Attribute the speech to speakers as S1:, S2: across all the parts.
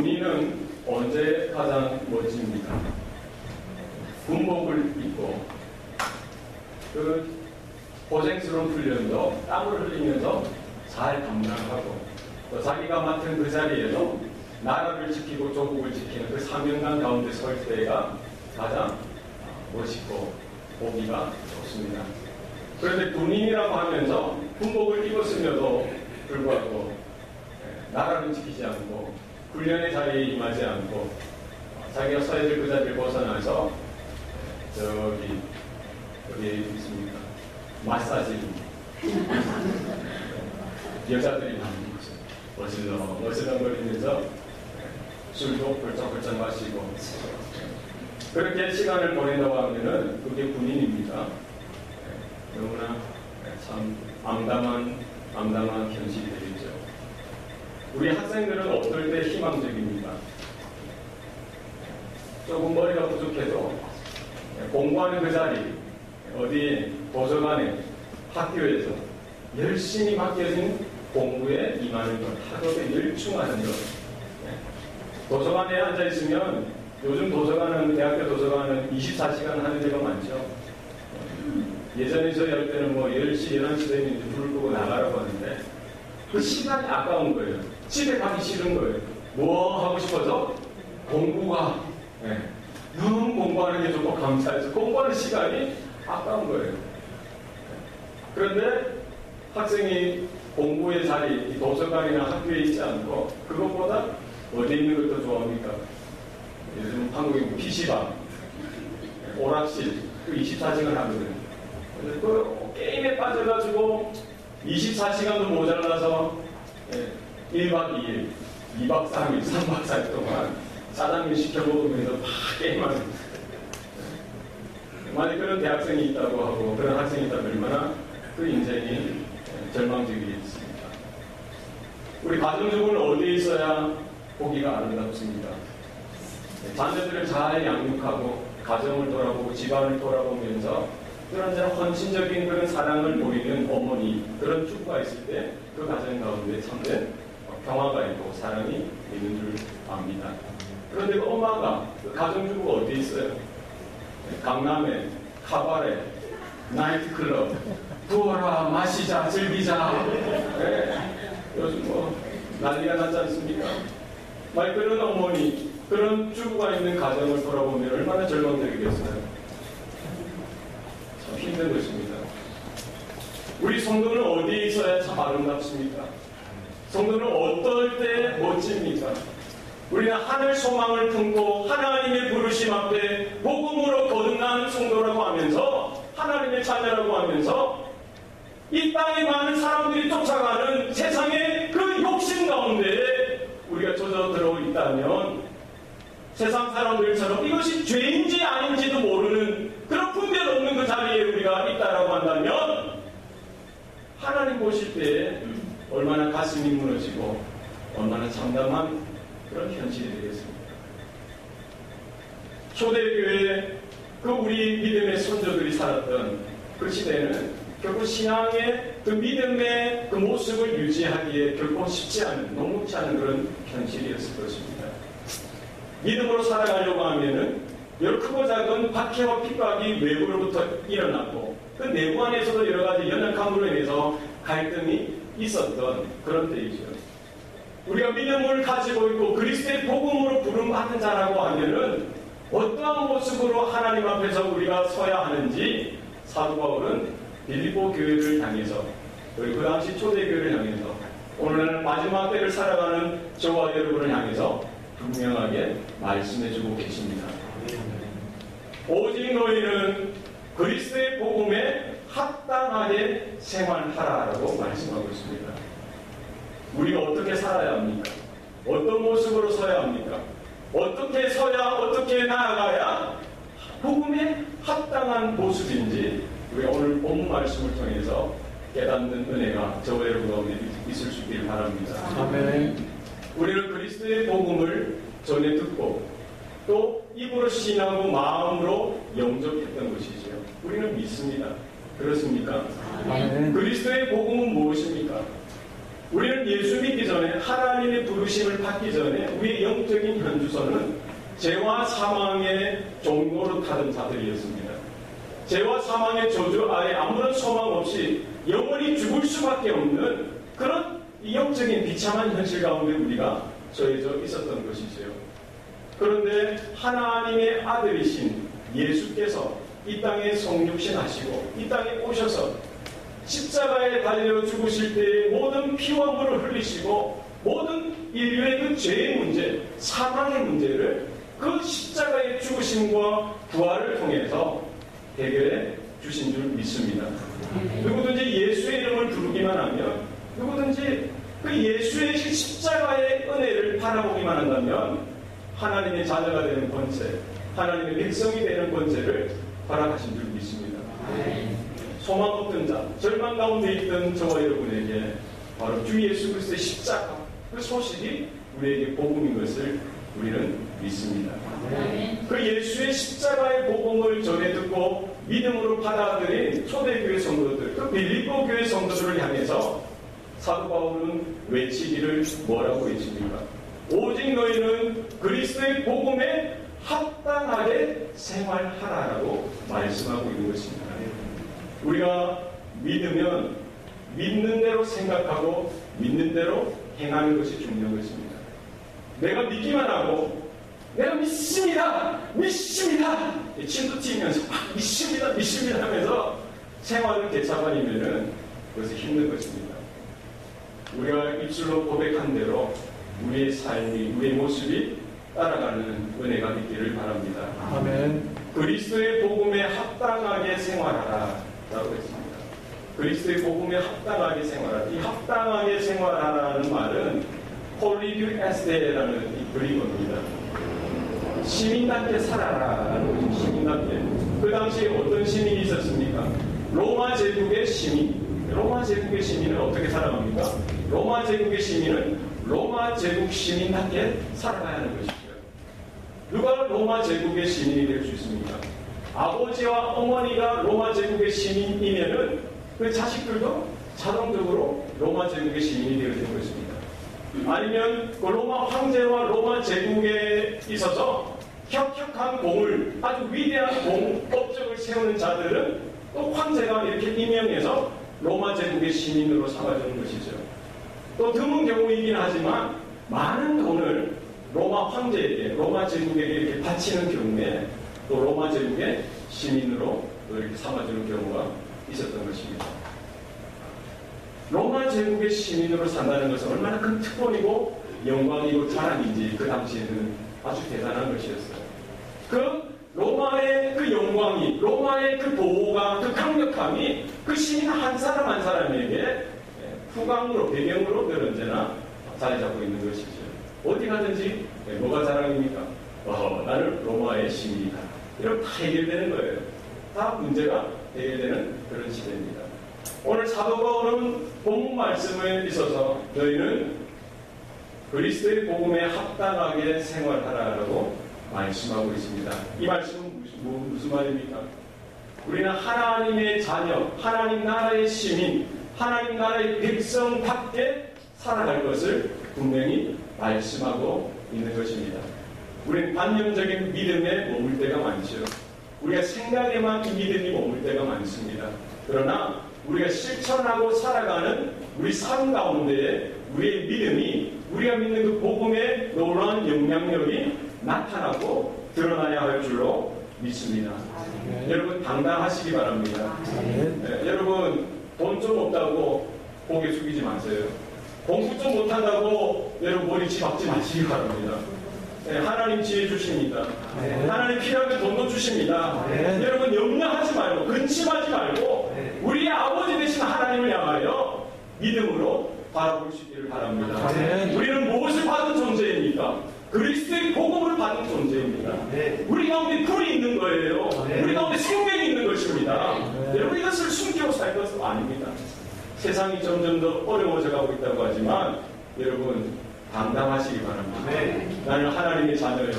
S1: 군인은 언제 가장 멋집니까? 군복을 입고 그 고생스러운 훈련도 땀을 흘리면서 잘 감당하고 또 자기가 맡은 그 자리에서 나라를 지키고 조국을 지키는 그 사명감 가운데 설 때가 가장 멋있고 보기가 좋습니다. 그런데 군인이라고 하면서 군복을 입었음에도 불구하고 나라를 지키지 않고 훈련의 자리에 임하지 않고 자기가 서야 될 그 자리를 벗어나서 여기 있습니까? 마사지 여자들이 많은 곳에 어슬렁거리면서 술도 벌쩍벌쩍 마시고 그렇게 시간을 보낸다고 하면은 그게 군인입니다. 너무나 참 암담한 현실이 되겠죠. 우리 학생들은 어떨 때 희망적입니까? 조금 머리가 부족해도 공부하는 그 자리, 어디 도서관에, 학교에서 열심히 맡겨진 공부에 임하는 것, 학업에 열중하는 것. 도서관에 앉아있으면 요즘 도서관은, 대학교 도서관은 24시간 하는 데가 많죠. 예전에 저희 할 때는 뭐 10시, 11시 되면 이제 불을 끄고 나가라고 하는데 그 시간이 아까운 거예요. 집에 가기 싫은 거예요. 뭐 하고 싶어서? 공부가. 너무 공부하는 게 좋고 감사해서 공부하는 시간이 아까운 거예요. 그런데 학생이 공부의 자리, 도서관이나 학교에 있지 않고 그것보다 어디에 있는 걸 더 좋아합니까? 요즘 한국에 PC방, 오락실, 24시간 하거든요. 그 게임에 빠져가지고 24시간도 모자라서 1박 2일, 2박 3일, 3박 4일 동안 짜장면 시켜 먹으면서 막 게임하는. 만약 그런 대학생이 있다고 하고 그런 학생이 있다면 얼마나 그 인생이 절망적이겠습니까? 우리 가정주부는 어디에 있어야 보기가 아름답습니까? 자녀들을 잘 양육하고 가정을 돌아보고 집안을 돌아보면서 그런 헌신적인 그런 사랑을 보이는 어머니, 그런 주부가 있을 때 그 가정 가운데 참된 평화가 있고 사랑이 있는 줄 압니다. 그런데 그 엄마가, 그 가정주부가 어디에 있어요? 강남에 카바레, 나이트클럽, 부어라, 마시자, 즐기자. 요즘 뭐 난리가 났지 않습니까? 말 그런 어머니, 그런 주부가 있는 가정을 돌아보면 얼마나 절망적이겠어요? 참 힘든 것입니다. 우리 성도는 어디에 있어야 참 아름답습니까? 성도는 어떨 때 멋집니까? 우리는 하늘 소망을 품고 하나님의 부르심 앞에 복음으로 거듭난 성도라고 하면서 하나님의 자녀라고 하면서 이 땅에 많은 사람들이 쫓아가는 세상의 그 욕심 가운데 우리가 젖어들어 있다면 세상 사람들처럼 이것이 죄인지 아닌지도 모르는 그런 분별 없는 그 자리에 우리가 있다라고 한다면 하나님 보실 때 얼마나 가슴이 무너지고 얼마나 참담한 그런 현실이 되겠습니다. 초대교회 그 우리 믿음의 선조들이 살았던 그 시대는 결국 신앙의 그 믿음의 그 모습을 유지하기에 결코 쉽지 않은, 녹록지 않은 그런 현실이었을 것입니다. 믿음으로 살아가려고 하면은 여러 크고 작은 박해와 핍박이 외부로부터 일어났고 그 내부 안에서도 여러 가지 연약함으로 인해서 갈등이 있었던 그런 때이죠. 우리가 믿음을 가지고 있고 그리스도의 복음으로 부름받은 자라고 하면은 어떠한 모습으로 하나님 앞에서 우리가 서야 하는지 사도 바울은 빌립보 교회를 향해서 그리고 그 당시 초대교회를 향해서 오늘날 마지막 때를 살아가는 저와 여러분을 향해서 분명하게 말씀해주고 계십니다. 오직 너희는 그리스도의 복음에 합당하게 생활하라라고 말씀하고 있습니다. 우리가 어떻게 살아야 합니까? 어떤 모습으로 서야 합니까? 어떻게 서야, 어떻게 나아가야 복음에 합당한 모습인지 우리가 오늘 본문 말씀을 통해서 깨닫는 은혜가 저와 여러분 가운데 있을 수 있기를 바랍니다.
S2: 아멘.
S1: 우리는 그리스도의 복음을 전해 듣고 또 입으로 신하고 마음으로 영접했던 것이지요. 우리는 믿습니다. 그렇습니까?
S2: 아멘.
S1: 그리스도의 복음은 무엇입니까? 우리는 예수 믿기 전에 하나님의 부르심을 받기 전에 우리의 영적인 현주소는 죄와 사망의 종로로 타던 자들이었습니다. 죄와 사망의 저주 아래 아무런 소망 없이 영원히 죽을 수밖에 없는 그런 영적인 비참한 현실 가운데 우리가 처해져 있었던 것이지요. 그런데 하나님의 아들이신 예수께서 이 땅에 성육신하시고 이 땅에 오셔서 십자가에 달려 죽으실 때의 모든 피와 물을 흘리시고 모든 인류의 그 죄의 문제, 사망의 문제를 그 십자가의 죽으심과 부활을 통해서 해결해 주신 줄 믿습니다. 누구든지 예수의 이름을 부르기만 하면, 누구든지 그 예수의 십자가의 은혜를 바라보기만 한다면 하나님의 자녀가 되는 권세, 하나님의 백성이 되는 권세를 허락하신 줄 믿습니다. 소망 없던 자, 절망 가운데 있던 저와 여러분에게 바로 주 예수 그리스도의 십자가, 그 소식이 우리에게 복음인 것을 우리는 믿습니다. 그 예수의 십자가의 복음을 전해 듣고 믿음으로 받아들인 초대교회 성도들, 그 빌립보 교회 성도들을 향해서 사도 바울은 외치기를 뭐라고 외칩니까? 오직 너희는 그리스도의 복음에 합당하게 생활하라라고 말씀하고 있는 것입니다. 우리가 믿으면 믿는 대로 생각하고 믿는 대로 행하는 것이 중요한 것입니다. 내가 믿기만 하고 내가 믿습니다 침도 튀면서 믿습니다 하면서 생활을 되찾아내면은 그것이 힘든 것입니다. 우리가 입술로 고백한 대로 우리의 삶이, 우리의 모습이 따라가는 은혜가 있기를 바랍니다.
S2: 아멘.
S1: 그리스도의 복음에 합당하게 생활하라 라고 했습니다. 그리스도의 복음에 합당하게 생활하라. 이 합당하게 생활하라는 말은 홀리듀 에스테라는 이 그리어입니다. 시민답게 살아라라는 거죠. 시민답게. 그 당시에 어떤 시민이 있었습니까? 로마 제국의 시민. 로마 제국의 시민은 어떻게 살아갑니까? 로마 제국의 시민은 로마 제국 시민답게 살아가야 하는 것이죠. 누가 로마 제국의 시민이 될 수 있습니까? 아버지와 어머니가 로마 제국의 시민이면은 그 자식들도 자동적으로 로마 제국의 시민이 되게 될 것입니다. 아니면 그 로마 황제와 로마 제국에 있어서 혁혁한 공을, 아주 위대한 업적을 세우는 자들은 또 황제가 이렇게 임명해서 로마 제국의 시민으로 삼아주는 것이죠. 또 드문 경우이긴 하지만 많은 돈을 로마 황제에게, 로마 제국에게 이렇게 바치는 경우에 또 로마 제국의 시민으로 또 이렇게 삼아주는 경우가 있었던 것입니다. 로마 제국의 시민으로 산다는 것은 얼마나 큰 특권이고 영광이고 자랑인지 그 당시에는 아주 대단한 것이었어요. 그 로마의 그 영광이, 로마의 그 보호가, 그 강력함이 그 시민 한 사람 한 사람에게 후광으로, 배경으로 늘 언제나 자리 잡고 있는 것이죠. 어디 가든지 뭐가 자랑입니까? 나는 로마의 시민이다. 이러면 다 해결되는 거예요. 다 문제가 해결되는 그런 시대입니다. 오늘 사도 바울은 본문 말씀에 있어서 너희는 그리스도의 복음에 합당하게 생활하라고 말씀하고 있습니다. 이 말씀은 무슨 말입니까? 우리는 하나님의 자녀, 하나님 나라의 시민, 하나님 나라의 백성답게 살아갈 것을 분명히 말씀하고 있는 것입니다. 우리는 관념적인 믿음에 머물 때가 많죠. 우리가 생각에만 이 믿음이 머물 때가 많습니다. 그러나 우리가 실천하고 살아가는 우리 삶 가운데에 우리의 믿음이, 우리가 믿는 그 복음의 놀라운 영향력이 나타나고 드러나야 할 줄로 믿습니다. 네. 여러분 당당하시기 바랍니다. 네, 여러분 돈 좀 없다고 고개 숙이지 마세요. 공부 좀 못한다고 여러분 머리치 박지 마시기 바랍니다. 네, 하나님 지혜 주십니다. 네. 하나님 필요하면 돈도 주십니다. 네. 여러분 염려하지 말고 근심하지 말고 우리의 아버지 되신 하나님을 향하여 믿음으로 바라볼 수 있기를 바랍니다. 네. 우리는 무엇을 받은 존재입니까? 그리스도의 복음을 받은 존재입니다. 네. 우리 가운데 불이 있는 거예요. 네. 우리 가운데 생명이 있는 것입니다. 네. 여러분 이것을 숨기고 살 것은 아닙니다. 세상이 점점 더 어려워져 가고 있다고 하지만 여러분 당당하시기 바랍니다. 네. 나는 하나님의 자녀요.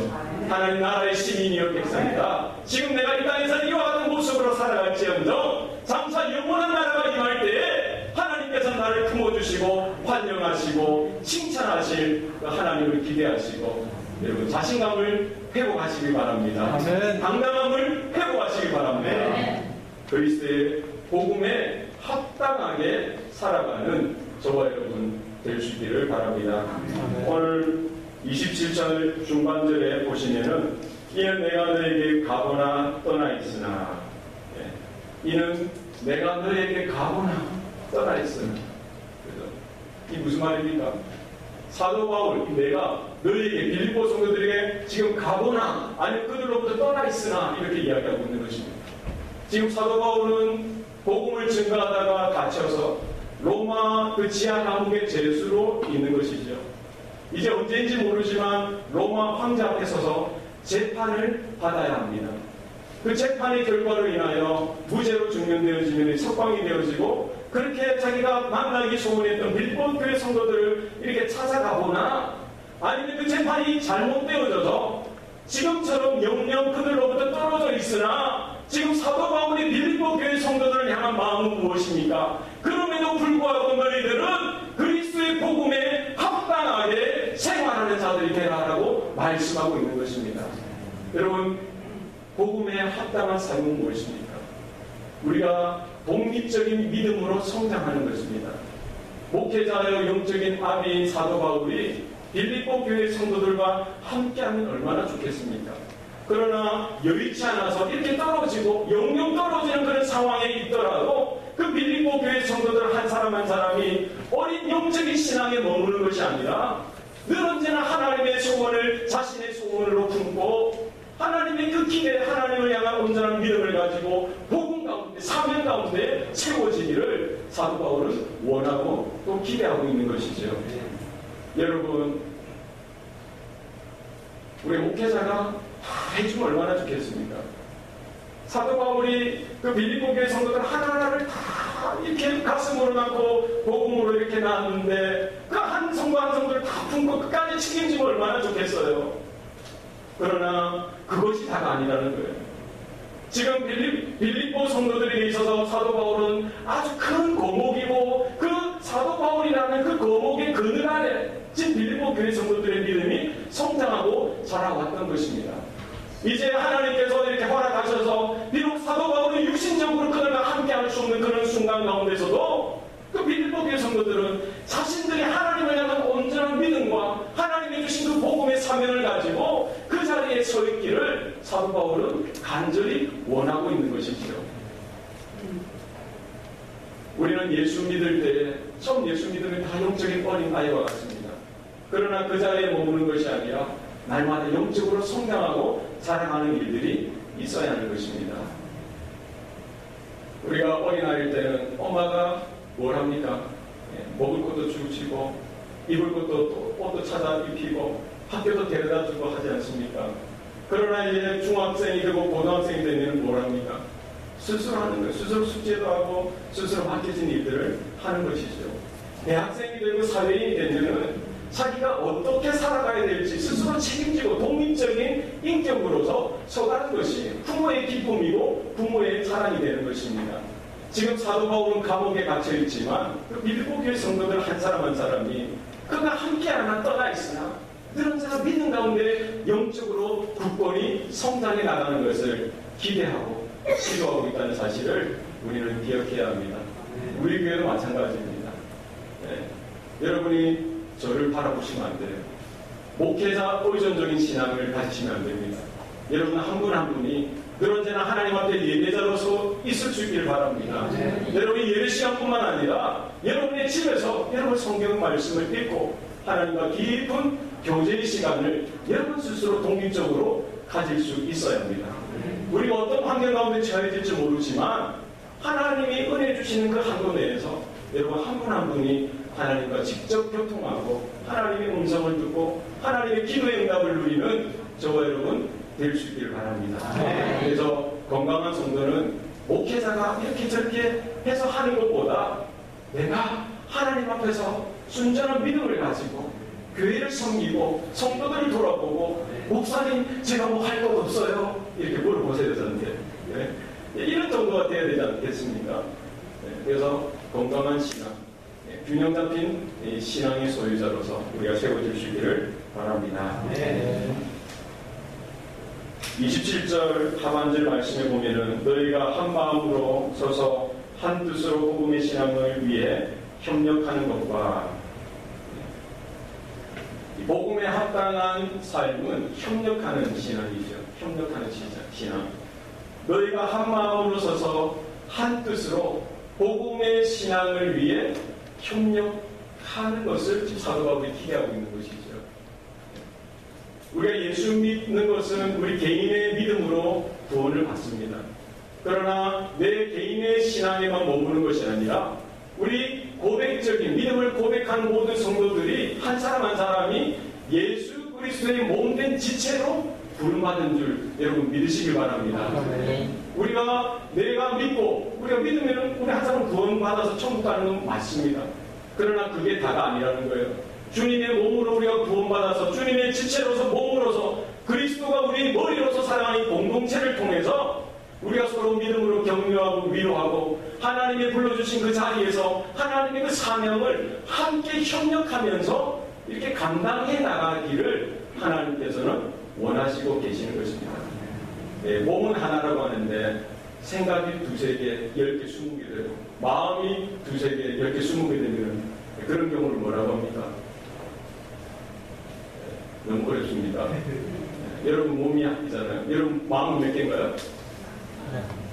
S1: 하나님 나라의 시민이요 백성이다. 지금 내가 이 땅에서 이와 같은 모습으로 살아갈지언정 장차 영원한 나라가 임할 때에 하나님께서 나를 품어주시고 환영하는 인정하시고 칭찬하실 하나님을 기대하시고 여러분 자신감을 회복하시기 바랍니다.
S2: 아멘.
S1: 당당함을 회복하시기 바랍니다. 그리스도의 복음에 합당하게 살아가는 저와 여러분 될 수 있기를 바랍니다. 오늘 27절 중반절에 보시면은 이는 내가 너에게 가거나 떠나 있으나 이는 내가 너에게 가거나 떠나 있으나 이 무슨 말입니까? 사도 바울 내가 너에게 빌립보 성도들에게 지금 가거나 아니면 그들로부터 떠나 있으나 이렇게 이야기하고 있는 것입니다. 지금 사도 바울은 복음을 증거하다가 갇혀서 로마 그 지하 감옥의 죄수로 있는 것이죠. 이제 언제인지 모르지만 로마 황제 앞에 서서 재판을 받아야 합니다. 그 재판의 결과로 인하여 무죄로 중면되어지면 석방이 되어지고 그렇게 자기가 만나기 소원했던 빌립보 교회 성도들을 이렇게 찾아가거나 아니면 그 재판이 잘못되어져서 지금처럼 영영 그들로부터 떨어져 있으나 지금 사도 바울이 빌립보 교회 성도들을 향한 마음은 무엇입니까? 그럼에도 불구하고 너희들은 그리스도의 복음에 합당하게 생활하는 자들이 되라라고 말씀하고 있는 것입니다. 여러분 복음에 합당한 삶은 무엇입니까? 우리가 독립적인 믿음으로 성장하는 것입니다. 목회자여 영적인 아비인 사도 바울이 빌립보 교회 성도들과 함께하면 얼마나 좋겠습니까? 그러나 여의치 않아서 이렇게 떨어지고 영영 떨어지는 그런 상황에 있더라도 그 빌립보 교회 성도들 한 사람 한 사람이 어린 영적인 신앙에 머무는 것이 아니라 늘 언제나 하나님의 소원을 자신의 소원으로 품고 하나님의 그 기대 하나님을 향한 온전한 믿음을 가지고 복음 가운데 사명 가운데 채워지기를 사도 바울은 원하고 또 기대하고 있는 것이죠. 여러분 우리 목회자가 다 해주면 얼마나 좋겠습니까? 사도 바울이 그 빌립보 교회 성도들 하나하나를 다 이렇게 가슴으로 낳고 복음으로 이렇게 낳았는데 그 한 성도 한 성도를 다 품고 끝까지 책임지면 얼마나 좋겠어요. 그러나 그것이 다가 아니라는 거예요. 지금 빌립보 성도들에게 있어서 사도 바울은 아주 큰 거목이고 그 사도 바울이라는 그 거목의 그늘 아래 지금 빌립보 교회 성도들의 믿음이 성장하고 자라왔던 것입니다. 이제 하나님께서 이렇게 허락하셔서 비록 사도 바울은 육신적으로 그들과 함께할 수 없는 그런 순간 가운데서도 그 빌립보 교회 성도들은 자신들이 하나님을 향한 온전한 믿음과 하나님이 주신 그 복음의 사명을 가지고 그 자리에 서 있기를 사도 바울은 간절히 원하고 있는 것이죠. 우리는 예수 믿을 때 처음 예수 믿으면 다 영적인 어린 아이와 같습니다. 그러나 그 자리에 머무는 것이 아니라 날마다 영적으로 성장하고 자라가는 일들이 있어야 하는 것입니다. 우리가 어린아이일 때는 엄마가 뭘 합니까? 먹을 것도 주시고 입을 것도 또 옷도 찾아 입히고 학교도 데려다 주고 하지 않습니까? 그러나 이제 중학생이 되고 고등학생이 되면 뭘 합니까? 스스로 하는 거예요. 스스로 숙제도 하고 스스로 맡겨진 일들을 하는 것이죠. 대학생이 되고 사회인이 되면은 자기가 어떻게 살아가야 될지 스스로 책임지고 독립적인 인격으로서 서가는 것이 부모의 기쁨이고 부모의 자랑이 되는 것입니다. 지금 사도 바울은 감옥에 갇혀 있지만 그 빌립보 교회 성도들 한 사람 한 사람이 그가 함께 하나 떠나 있으나 늘 언제나 믿음 가운데 영적으로 굳건히 성장해 나가는 것을 기대하고 기도하고 있다는 사실을 우리는 기억해야 합니다. 우리 교회도 마찬가지입니다. 여러분이 저를 바라보시면 안 돼요. 목회자 의존적인 신앙을 가지시면 안 됩니다. 여러분 한 분 한 분이 늘 언제나 하나님 앞에 예배자로서 있을 수 있기를 바랍니다. 여러분이 예배 시간뿐만 아니라 여러분의 집에서 여러분 성경 말씀을 읽고 하나님과 깊은 교제의 시간을 여러분 스스로 독립적으로 가질 수 있어야 합니다. 우리가 어떤 환경 가운데 처해질지 모르지만 하나님이 은혜 주시는 그 한도 내에서 여러분 한 분 한 분이 하나님과 직접 교통하고 하나님의 음성을 듣고 하나님의 기도의 응답을 누리는 저와 여러분 될 수 있기를 바랍니다. 그래서 건강한 성도는 목회자가 이렇게 저렇게 해서 하는 것보다 내가 하나님 앞에서 순전한 믿음을 가지고 교회를 섬기고 성도들을 돌아보고 목사님 제가 뭐 할 것 없어요? 이렇게 물어보세요 저한테. 이런 정도가 돼야 되지 않겠습니까? 그래서 건강한 신앙 균형 잡힌 신앙의 소유자로서 우리가 세워질 수 있기를 바랍니다. 27절 하반절 말씀에 보면은 너희가 한 마음으로 서서 한 뜻으로 복음의 신앙을 위해 협력하는 것과 복음에 합당한 삶은 협력하는 신앙이죠. 협력하는 신앙. 너희가 한 마음으로 서서 한 뜻으로 복음의 신앙을 위해 협력하는 것을 지금 사도 바울이 기대하고 있는 것이죠. 우리가 예수 믿는 것은 우리 개인의 믿음으로 구원을 받습니다. 그러나 내 개인의 신앙에만 머무는 것이 아니라 우리 고백적인 믿음을 고백하는 모든 성도들이 한 사람 한 사람이 예수 그리스도의 몸된 지체로 부름받은 줄 여러분 믿으시길 바랍니다. 내가 믿고 우리가 믿으면 우리 한 사람 구원받아서 천국 가는 건 맞습니다. 그러나 그게 다가 아니라는 거예요. 주님의 몸으로 우리가 구원받아서 주님의 지체로서 몸으로서 그리스도가 우리 머리로서 사랑하는 공동체를 통해서 우리가 서로 믿음으로 격려하고 위로하고 하나님이 불러주신 그 자리에서 하나님의 그 사명을 함께 협력하면서 이렇게 감당해 나가기를 하나님께서는 원하시고 계시는 것입니다. 네, 몸은 하나라고 하는데 생각이 두세 개, 10개, 20개 되고 마음이 두세 개, 10개, 20개 되면 그런 경우를 뭐라고 합니까? 너무 어렵습니다. 여러분 몸이 이잖아요. 여러분 마음은 몇 개인가요?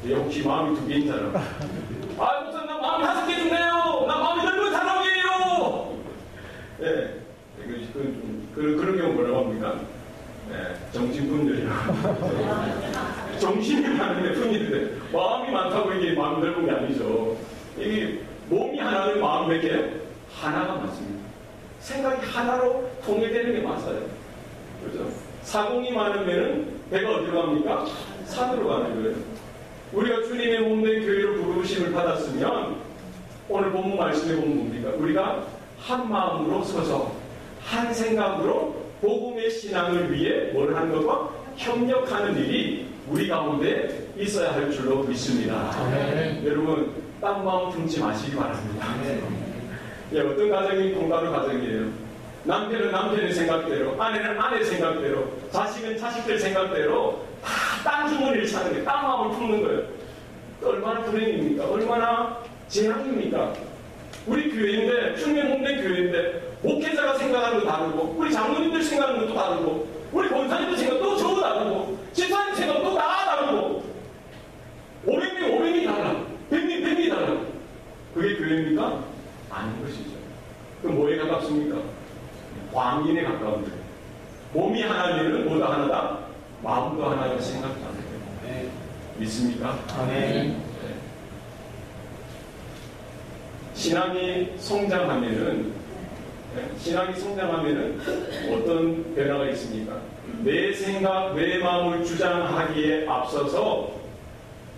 S1: 혹시 마음이 2개인 사람? 목사님 나 마음이 5개 좋네요. 나 마음이 넓은 사람이에요. 네, 그런 경우 뭐라고 합니까? 네, 정신분들이라고. 정신이 많은데 분인데 마음이 많다고 이게 마음이 넓은 게 아니죠. 이게 몸이 하나는 마음 몇 개? 하나가 맞습니다. 생각이 하나로 통일되는 게 맞아요. 그렇죠? 사공이 많으면 배가 어디로 갑니까? 산으로 가는 거예요. 우리가 주님의 몸된 교회로 부르심을 받았으면 오늘 본문 말씀에 보면 뭡니까? 우리가 한 마음으로 서서 한 생각으로 복음의 신앙을 위해 뭘 하는 것과 협력하는 일이 우리 가운데 있어야 할 줄로 믿습니다. 여러분 딴 마음 품지 마시기 바랍니다. 어떤 가정이 공감의 가정이에요. 남편은 남편의 생각대로, 아내는 아내 생각대로, 자식은 자식들 생각대로 다 딴 주머니를 찾는 거예요. 딴 마음을 품는 거예요. 얼마나 불행입니까? 얼마나 재앙입니까? 우리 교회인데, 주님의 몸된 교회인데, 목회자가 생각하는 거 다르고, 우리 장로님들 생각하는 것도 다르고, 우리 권사님들 생각도 저 다르고, 집사님 생각도 다 다르고, 500명 500명이 달라. 100명 100명이 달라. 그게 교회입니까? 아닌 것이죠. 그럼 뭐에 가깝습니까? 광인에 가까운 거예요. 몸이 하나님은 뭐다 하나다? 마음도 하나가 생각도 하나예요. 네. 믿습니까? 네. 신앙이 성장하면은 어떤 변화가 있습니까? 내 생각, 내 마음을 주장하기에 앞서서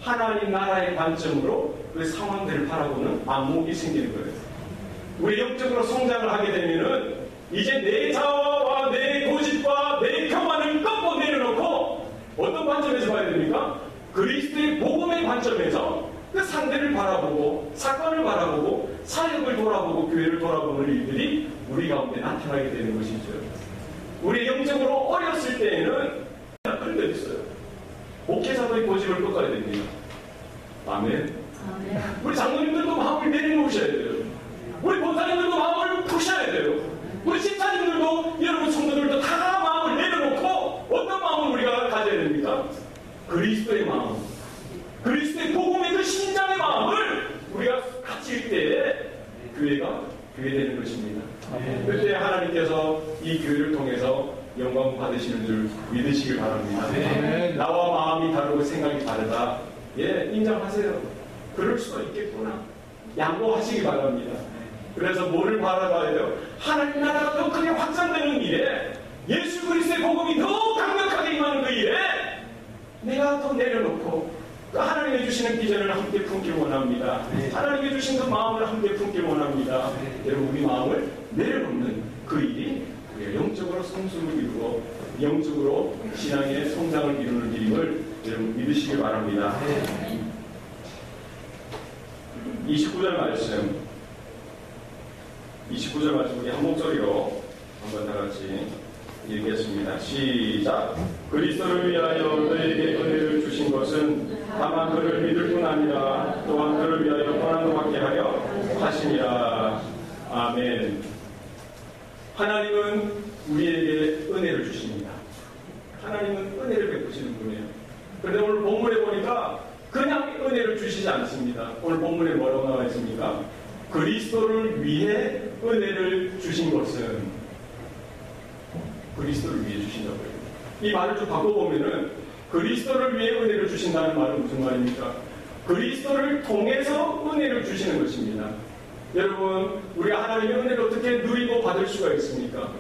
S1: 하나님 나라의 관점으로 그 상황들을 바라보는 안목이 생기는 거예요. 우리 영적으로 성장을 하게 되면은 이제 내 자아와 내 고집과 내 교만을 꺾고 내려놓고 어떤 관점에서 봐야 됩니까? 그리스도의 복음의 관점에서 그 상대를 바라보고 사건을 바라보고 사역을 돌아보고 교회를 돌아보는 일들이 우리 가운데 나타나게 되는 것이죠. 우리 영적으로 어렸을 때에는 그런 데 있어요. 목회자도의 고집을 꺾어야 됩니다. 아멘. 우리 장로님들도 마음을 내려놓으셔야 돼요. 우리 권사님들도 마음을 푸셔야 돼요. 우리 집사님들도 여러분 성도들도 다 마음을 내려놓고 어떤 마음을 우리가 가져야 됩니까? 그리스도의 마음, 그리스도의 복음의 그 신장의 마음을 우리가 가질 때에 교회가 교회되는 것입니다. 그때 하나님께서 이 교회를 통해서 영광 받으시는 줄 믿으시길 바랍니다. 나와 마음이 다르고 생각이 다르다. 인정하세요. 그럴 수가 있겠구나. 양보하시기 바랍니다. 그래서 뭐를 바라봐야 돼요? 하나님 나라가 더 크게 확장되는 일에 예수 그리스도의 복음이 더 강력하게 임하는 그 일에 내가 더 내려놓고 그 하나님이 주시는 비전을 함께 품길 원합니다. 하나님이 주신 그 마음을 함께 품길 원합니다. 여러분 우리 마음을 내려놓는 그 일이 우리가 영적으로 성숙을 이루고 영적으로 신앙의 성장을 이루는 일임을 여러분 믿으시길 바랍니다. 29절 말씀 29절 말씀 우리 한 목소리로 한번 다 같이 읽겠습니다. 시작. 그리스도를 위하여 너에게 은혜를 주신 것은 다만 그를 믿을 뿐 아니라 또한 그를 위하여 고난도 받게 하려 하심이라. 아멘. 하나님은 우리에게 은혜를 주십니다. 하나님은 은혜를 베푸시는 분이에요. 그런데 오늘 본문에 보니까 그냥 은혜를 주시지 않습니다. 오늘 본문에 뭐라고 나와 있습니까? 그리스도를 위해 은혜를 주신 것은, 그리스도를 위해 주신다고요. 이 말을 좀 바꿔보면은 그리스도를 위해 은혜를 주신다는 말은 무슨 말입니까? 그리스도를 통해서 은혜를 주시는 것입니다. 여러분, 우리가 하나님의 은혜를 어떻게 누리고 받을 수가 있습니까?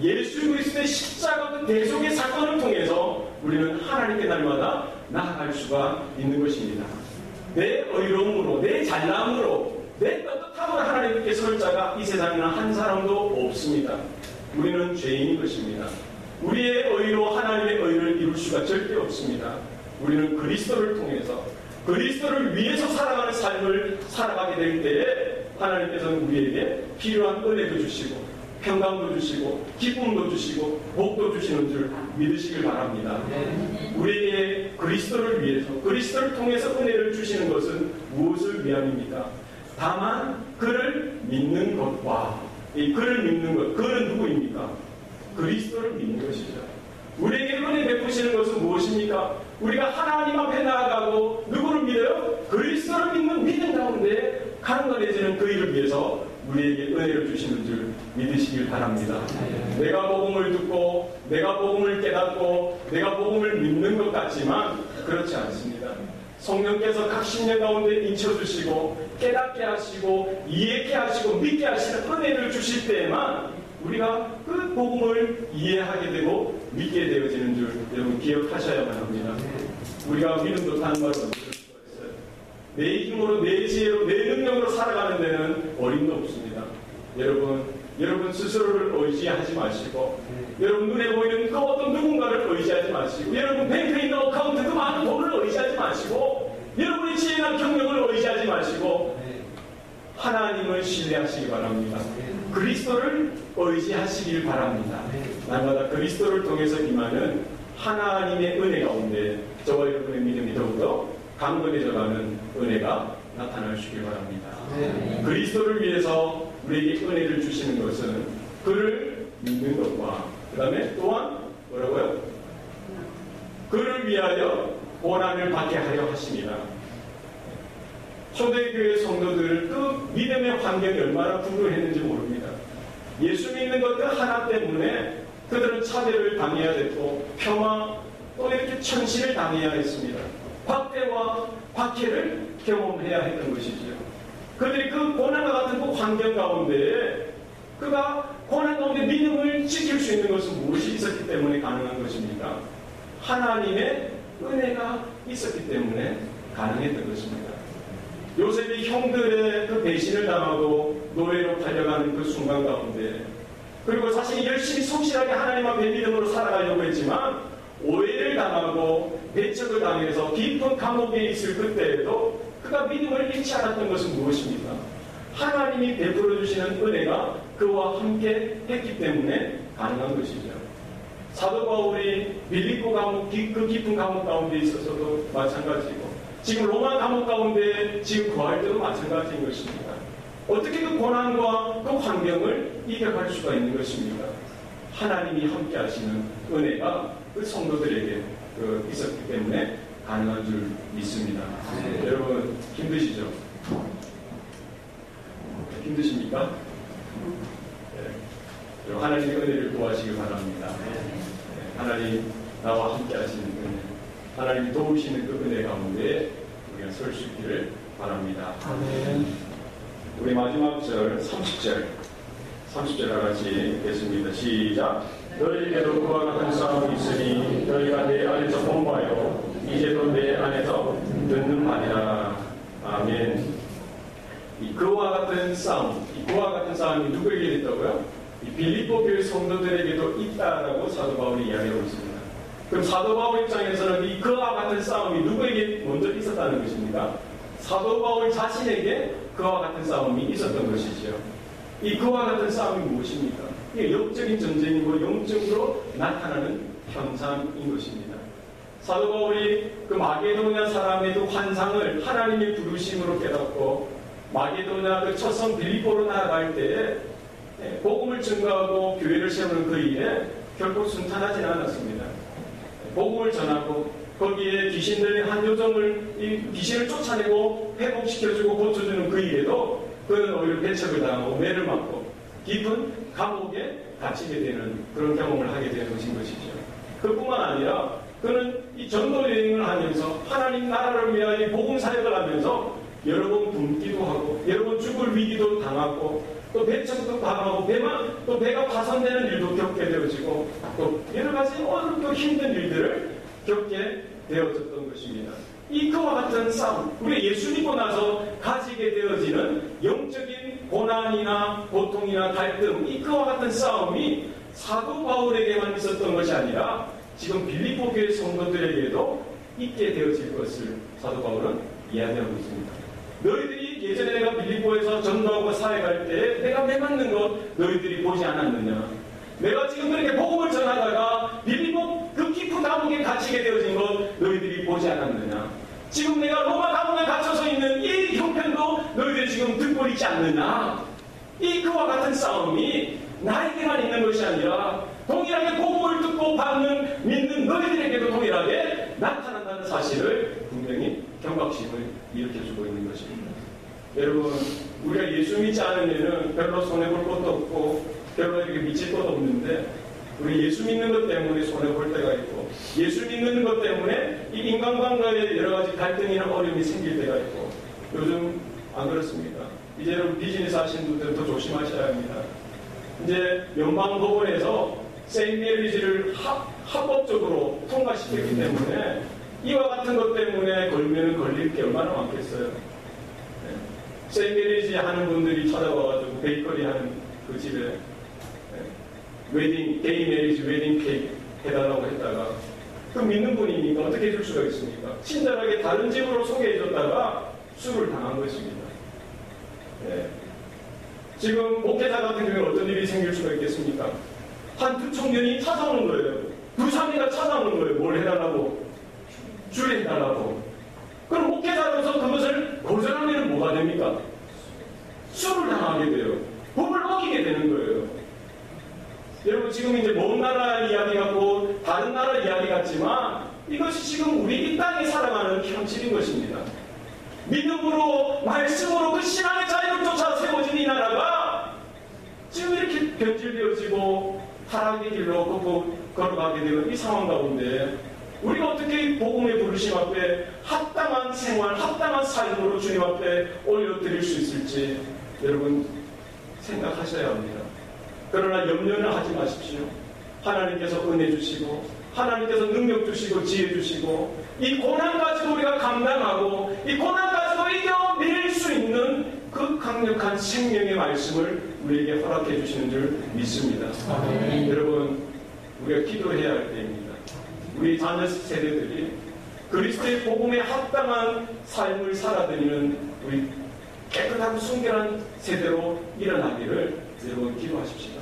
S1: 예수 그리스도의 십자가 그 대속의 사건을 통해서 우리는 하나님께 날마다 나아갈 수가 있는 것입니다. 내 의로움으로, 내 잘남으로, 내 떳떳함으로 하나님께 설 자가 이 세상에는 한 사람도 없습니다. 우리는 죄인인 것입니다. 우리의 의로 하나님의 의를 이룰 수가 절대 없습니다. 우리는 그리스도를 통해서, 그리스도를 위해서 살아가는 삶을 살아가게 될 때에 하나님께서는 우리에게 필요한 은혜도 주시고 평강도 주시고 기쁨도 주시고 복도 주시는 줄 믿으시길 바랍니다. 우리에게 그리스도를 위해서, 그리스도를 통해서 은혜를 주시는 것은 무엇을 위함입니까? 다만 그를 믿는 것과, 이 그를 믿는 것, 그는 누구입니까? 그리스도를 믿는 것이죠. 우리에게 은혜 베푸시는 것은 무엇입니까? 우리가 하나님 앞에 나아가고 누구를 믿어요? 그리스도를 믿는 믿음 가운데 강건해지는 그 일을 위해서 우리에게 은혜를 주시는 줄 믿으시길 바랍니다. 내가 복음을 듣고 내가 복음을 깨닫고 내가 복음을 믿는 것 같지만 그렇지 않습니다. 성령께서 각 신령 가운데 인쳐주시고 깨닫게 하시고 이해케 하시고 믿게 하시는 은혜를 주실 때에만 우리가 그 복음을 이해하게 되고 믿게 되어지는 줄 여러분 기억하셔야만 합니다. 우리가 믿음도 다는 말은 내 힘으로, 내 지혜로, 내 능력으로 살아가는 데는 어림도 없습니다. 여러분 스스로를 의지하지 마시고, 여러분 눈에 보이는 그 어떤 누군가를 의지하지 마시고, 여러분 뱅크에 있는 어카운트 그 많은 돈을 의지하지 마시고, 여러분의 지혜나 경력을 의지하지 마시고, 하나님을 신뢰하시기 바랍니다. 그리스도를 의지하시길 바랍니다. 날마다 그리스도를 통해서 임하는 하나님의 은혜 가운데 저와 여러분의 믿음이 더욱더 강건해져가는 은혜가 나타날 수 있길 바랍니다. 그리스도를 위해서 우리에게 은혜를 주시는 것은 그를 믿는 것과 그 다음에 또한 뭐라고요? 그를 위하여 고난을 받게 하려 하십니다. 초대교회 성도들 그 믿음의 환경이 얼마나 불우했는지 모릅니다. 예수 믿는 것 그 하나 때문에 그들은 차별을 당해야 됐고 폄하 또 이렇게 천신을 당해야 했습니다. 박대와 박해를 경험해야 했던 것이지요. 그들이 그 고난과 같은 그 환경 가운데 그가 고난 가운데 믿음을 지킬 수 있는 것은 무엇이 있었기 때문에 가능한 것입니까? 하나님의 은혜가 있었기 때문에 가능했던 것입니다. 요셉이 형들의 그 배신을 당하고 노예로 팔려가는 그 순간 가운데 그리고 자신이 열심히 성실하게 하나님 앞에 믿음으로 살아가려고 했지만 오해를 당하고 배척을 당해서 깊은 감옥에 있을 그때에도 그가 믿음을 잃지 않았던 것은 무엇입니까? 하나님이 베풀어 주시는 은혜가 그와 함께 했기 때문에 가능한 것이죠. 사도 바울이 빌립보 감옥, 그 깊은 감옥 가운데 있어서도 마찬가지고 지금 로마 감옥 가운데 지금 거할 때도 마찬가지인 것입니다. 어떻게 그 고난과 그 환경을 이겨갈 수가 있는 것입니까? 하나님이 함께 하시는 은혜가 그 성도들에게 있었기 때문에 가능한 줄 믿습니다. 여러분 힘드시죠? 힘드십니까? 네. 하나님의 은혜를 구하시길 바랍니다. 네. 하나님 나와 함께 하시는 은혜, 하나님이 도우시는 그 은혜 가운데 우리가 설 수 있기를 바랍니다. 아멘. 우리 마지막 절 30절 다 같이 읽겠습니다. 시작. 너희에게도 그와 같은 싸움이 있으니 너희가 내 안에서 본바요 이제도 내 안에서 듣는 말이라. 아멘. 이 그와 같은 싸움, 이 그와 같은 싸움이 누구에게 있다고요? 이 빌립보 교회 성도들에게도 있다라고 사도 바울이 이야기하고 있습니다. 그럼 사도 바울 입장에서는 이 그와 같은 싸움이 누구에게 먼저 있었다는 것입니까? 사도 바울 자신에게 그와 같은 싸움이 있었던 것이지요. 이 그와 같은 싸움이 무엇입니까? 이게 영적인 전쟁이고 영적으로 나타나는 현상인 것입니다. 사도 바울이 그 마게도냐 사람의 그 환상을 하나님의 부르심으로 깨닫고 마게도냐 그 첫성 빌립보로 나아갈 때에 복음을 증거하고 교회를 세우는 그 일에 결코 순탄하지는 않았습니다. 복음을 전하고 거기에 귀신 들린 한 요정을 이 귀신을 쫓아내고 회복시켜주고 고쳐주는 그 일에도 그는 오히려 배척을 당하고 매를 맞고 깊은 감옥에 갇히게 되는 그런 경험을 하게 되는 것인 것이죠. 그뿐만 아니라 그는 이 전도 여행을 하면서 하나님 나라를 위하여 복음 사역을 하면서 여러 번 굶기도 하고 여러 번 죽을 위기도 당하고 또 배척도 당하고 또 배가 파손되는 일도 겪게 되어지고 또 여러 가지 어렵고 힘든 일들을 겪게 되어졌던 것입니다. 이 그와 같은 싸움, 우리 예수 믿고 나서 가지게 되어지는 영적인 고난이나 고통이나 갈등, 이 그와 같은 싸움이 사도 바울에게만 있었던 것이 아니라 지금 빌립보 교회 성도들에게도 있게 되어질 것을 사도 바울은 이야기하고 있습니다. 너희들이 예전에 내가 빌립보에서 전도하고 사역할 때 내가 매맞는 것 너희들이 보지 않았느냐? 내가 지금 그렇게 복음을 전하다가 빌립보 그 깊은 감옥에 갇히게 되어진 것 너희들이 보지 않았느냐? 지금 내가 로마 감옥에 갇혀서 있는 이 형편도 너희들이 지금 듣고 있지 않느냐? 이 그와 같은 싸움이 나에게만 있는 것이 아니라 동일하게 복음을 듣고 받는 믿는 너희들에게도 동일하게 나타난다는 사실을 분명히 경각심을 일으켜주고 있는 것입니다. 여러분, 우리가 예수 믿지 않으면 별로 손해볼 것도 없고 별로 이렇게 미칠 것도 없는데 우리 예수 믿는 것 때문에 손해볼 때가 있고 예수 믿는 것 때문에 이 인간관계에 여러 가지 갈등이나 어려움이 생길 때가 있고 요즘 안 그렇습니까? 이제 여러분 비즈니스 하시는 분들은 더 조심하셔야 합니다. 이제 연방법원에서 세이메리지를 합법적으로 통과시켰기 때문에 이와 같은 것 때문에 걸면 걸릴 게 얼마나 많겠어요. 네. 세이메리지 하는 분들이 찾아와가지고 베이커리 하는 그 집에 웨딩, 게이 메리지 웨딩 케이크 해달라고 했다가 그 믿는 분이니까 어떻게 해줄 수가 있습니까? 친절하게 다른 집으로 소개해줬다가 수를 당한 것입니다. 네. 지금 목회자 같은 경우에 어떤 일이 생길 수가 있겠습니까? 한 두 청년이 찾아오는 거예요. 두 사람이가 찾아오는 거예요. 뭘 해달라고? 주례해달라고. 그럼 목회자로서 그것을 거절하면 뭐가 됩니까? 수를 당하게 돼요. 법을 어기게 되는 거예요. 여러분 지금 이제 먼 나라 이야기 같고 다른 나라 이야기 같지만 이것이 지금 우리 이 땅에 살아가는 현실인 것입니다. 믿음으로 말씀으로 그 신앙의 자유를 쫓아 세워진 이 나라가 지금 이렇게 변질되어지고 타락의 길로 걸어가게 되는 이 상황 가운데 우리가 어떻게 복음의 부르심 앞에 합당한 생활, 합당한 삶으로 주님 앞에 올려드릴 수 있을지 여러분 생각하셔야 합니다. 그러나 염려는 하지 마십시오. 하나님께서 은혜 주시고 하나님께서 능력 주시고 지혜 주시고 이 고난 가지고 우리가 감당하고 이 고난 가지고 이겨낼 수 있는 그 강력한 생명의 말씀을 우리에게 허락해 주시는 줄 믿습니다. 여러분 우리가 기도해야 할 때입니다. 우리 자녀 세대들이 그리스도의 복음에 합당한 삶을 살아드리는 우리 깨끗하고 순결한 세대로 일어나기를 여러분 기도하십시다.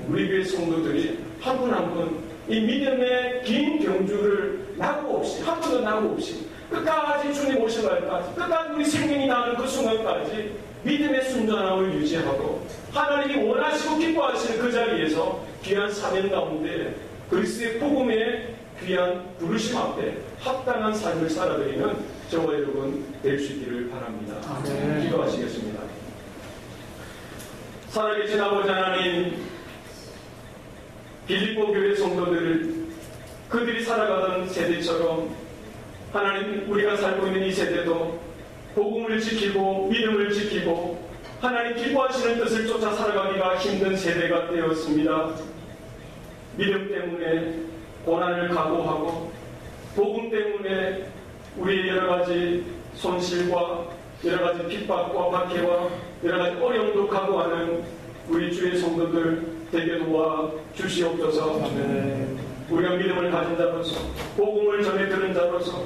S1: 우리 교회 성도들이 한 분 한 분 이 믿음의 긴 경주를 낙오 없이 한 번도 낙오 없이 끝까지 주님 오실 날까지 끝까지 우리 생명이 나는 그 순간까지 믿음의 순전함을 유지하고 하나님이 원하시고 기뻐하시는 그 자리에서 귀한 사명 가운데 그리스도의 복음의 귀한 부르심 앞에 합당한 삶을 살아드리는 저와 여러분 될 수 있기를 바랍니다. 기도하시겠습니다. 살아계신 아버지 하나님, 빌립보 교회 성도들을 그들이 살아가던 세대처럼 하나님 우리가 살고 있는 이 세대도 복음을 지키고 믿음을 지키고 하나님 기뻐하시는 뜻을 쫓아 살아가기가 힘든 세대가 되었습니다. 믿음 때문에 고난을 각오하고 복음 때문에 우리의 여러 가지 손실과 여러 가지 핍박과 박해와 여러 가지 어려움도 각오하는 우리 주의 성도들 되게 도와 주시옵소서. 우리가 믿음을 가진 자로서 복음을 전해 들은 자로서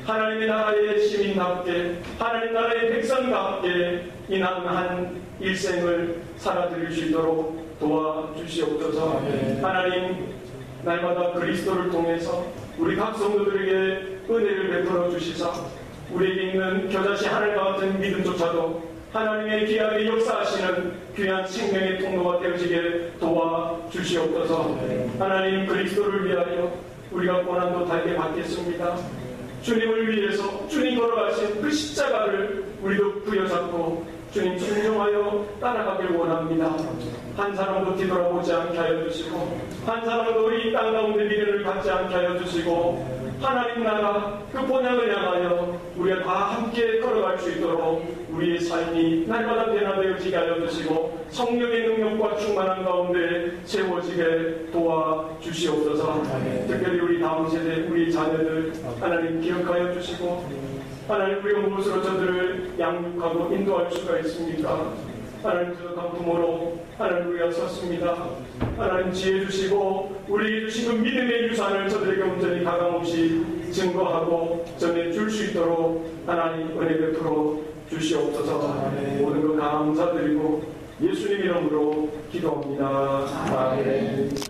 S1: 하나님의 나라의 시민답게 하나님 나라의 백성답게 이 남은 한 일생을 살아드릴 수 있도록 도와주시옵소서. 하나님, 날마다 그리스도를 통해서 우리 각 성도들에게 은혜를 베풀어 주시사 우리에게 있는 겨자씨 하늘과 같은 믿음조차도 하나님의 귀하게 역사하시는 귀한 생명의 통로가 되어지게 도와주시옵소서. 하나님, 그리스도를 위하여 우리가 고난도 달게 받겠습니다. 주님을 위해서 주님 걸어가신 그 십자가를 우리도 부여잡고 주님 순종하여 따라가길 원합니다. 한 사람도 뒤돌아보지 않게 하여 주시고 한 사람도 이 땅 가운데 미련을 갖지 않게 하여 주시고 하나님 나라 그 본향을 향하여 우리가 다 함께 걸어갈 수 있도록 우리의 삶이 날마다 변화되어지게 하여 주시고 성령의 능력과 충만한 가운데 세워지게 도와주시옵소서. 특별히 우리 다음 세대 우리 자녀들 하나님 기억하여 주시고 하나님, 우리가 무엇으로 저들을 양육하고 인도할 수가 있습니까? 하나님, 부족한 부모로 하나님 우리가 섰습니다. 하나님, 지혜 주시고 우리에게 주신 그 믿음의 유산을 저들에게 온전히 가감없이 증거하고 전해줄 수 있도록 하나님 은혜 베풀어 주시옵소서. 모든 것 감사드리고 예수님 이름으로 기도합니다. 아멘.